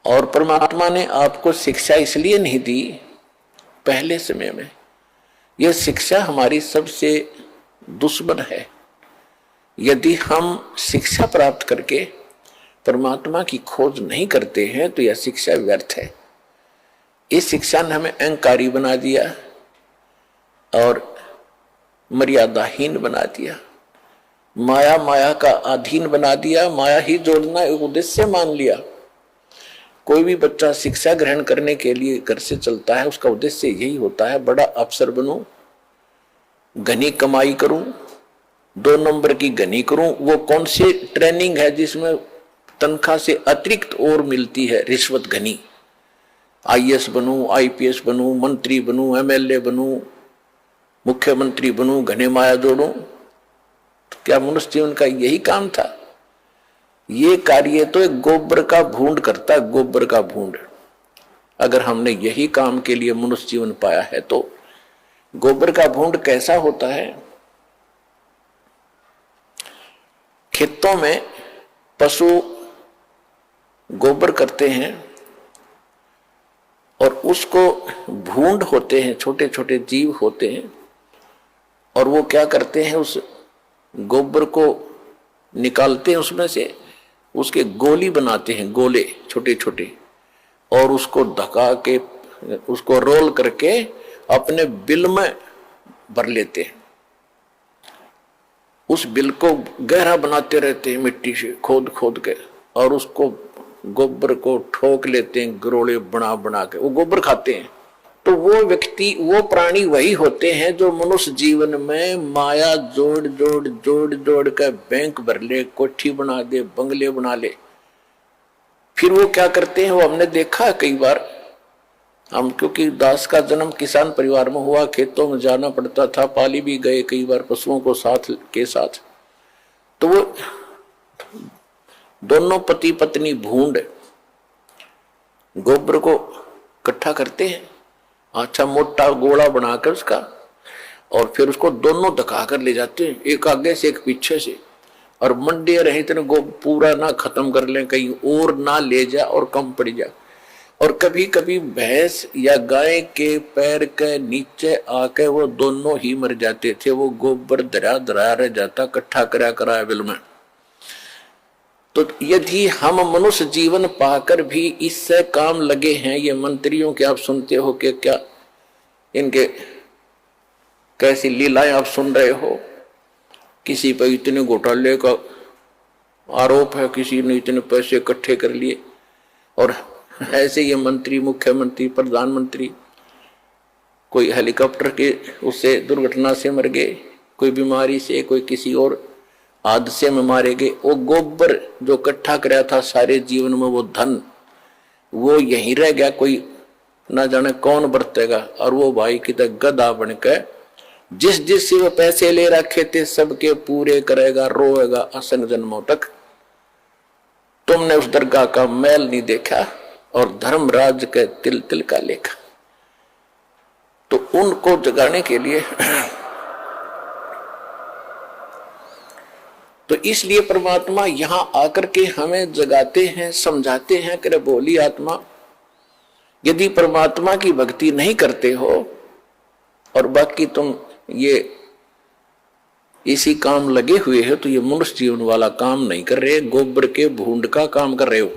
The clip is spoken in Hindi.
और परमात्मा ने आपको शिक्षा इसलिए नहीं दी पहले समय में, यह शिक्षा हमारी सबसे दुश्मन है। यदि हम शिक्षा प्राप्त करके परमात्मा की खोज नहीं करते हैं तो यह शिक्षा व्यर्थ है। इस शिक्षा ने हमें अहंकारी बना दिया और मर्यादाहीन बना दिया, माया का अधीन बना दिया, माया ही जोड़ना एक उद्देश्य मान लिया। कोई भी बच्चा शिक्षा ग्रहण करने के लिए घर से चलता है, उसका उद्देश्य यही होता है, बड़ा अफसर बनूं, घनी कमाई करूं, 2 नंबर की घनी करूं। वो कौन सी ट्रेनिंग है जिसमें तनख्वाह से अतिरिक्त और मिलती है, रिश्वत घनी। आईएएस बनूं, आईपीएस बनूं, मंत्री बनूं, एमएलए बनूं, मुख्यमंत्री बनूं, घने माया जोड़ूं। तो क्या मनुष्य जीवन का यही काम था? ये कार्य तो एक गोबर का भूंड करता है, गोबर का भूंड। अगर हमने यही काम के लिए मनुष्य जीवन पाया है तो गोबर का भूंड कैसा होता है? खेतों में पशु गोबर करते हैं और उसको भूंड होते हैं, छोटे छोटे जीव होते हैं, और वो क्या करते हैं, उस गोबर को निकालते हैं, उसमें से उसके गोली बनाते हैं, गोले छोटे छोटे, और उसको धका के उसको रोल करके अपने बिल में भर लेते हैं। उस बिल को गहरा बनाते रहते हैं मिट्टी से खोद खोद के, और उसको गोबर को ठोक लेते हैं गरोले बना बना के, वो गोबर खाते हैं। तो वो व्यक्ति, वो प्राणी वही होते हैं जो मनुष्य जीवन में माया जोड़ जोड़ जोड़ जोड़ कर बैंक भर ले, कोठी बना दे, बंगले बना ले। फिर वो क्या करते हैं, वो हमने देखा है कई बार। हम क्योंकि दास का जन्म किसान परिवार में हुआ, खेतों में जाना पड़ता था, पाली भी गए कई बार पशुओं को साथ के साथ। तो वो दोनों पति पत्नी भूंड गोबर को इकट्ठा करते हैं, अच्छा मोटा गोला बनाकर उसका, और फिर उसको दोनों धका कर ले जाते हैं, एक आगे से एक पीछे से, और मंडे रहे इतने गोबर पूरा ना खत्म कर लें, कहीं और ना ले जा और कम पड़ जा। और कभी कभी भैंस या गाय के पैर के नीचे आके वो दोनों ही मर जाते थे, वो गोबर धरा धरा रह जाता, इकट्ठा करा करा बिल में। तो यदि हम मनुष्य जीवन पाकर भी इससे काम लगे हैं, ये मंत्रियों के आप सुनते हो कि क्या इनके कैसी लीलाएं आप सुन रहे हो, किसी पर इतने घोटाले का आरोप है, किसी ने इतने पैसे इकट्ठे कर लिए, और ऐसे ये मंत्री, मुख्यमंत्री, प्रधानमंत्री, कोई हेलीकॉप्टर के उससे दुर्घटना से मर गए, कोई बीमारी से, कोई किसी और हादसे में मारे गए। वो गोबर जो इकट्ठा कराया था सारे जीवन में, वो धन वो यहीं रह गया, कोई ना जाने कौन बरतेगा। और वो भाई की तरह गधा बनकर जिस जिस से वो पैसे ले रखे थे सबके पूरे करेगा, रोएगा असंग जन्मों तक। तुमने उस दरगाह का मैल नहीं देखा और धर्मराज के तिल तिल का लेखा। तो उनको जगाने के लिए तो इसलिए परमात्मा यहां आकर के हमें जगाते हैं, समझाते हैं कि बोली आत्मा, यदि परमात्मा की भक्ति नहीं करते हो और बाकी तुम ये इसी काम लगे हुए हो, तो ये मनुष्य जीवन वाला काम नहीं कर रहे, गोबर के भूंड का काम कर रहे हो।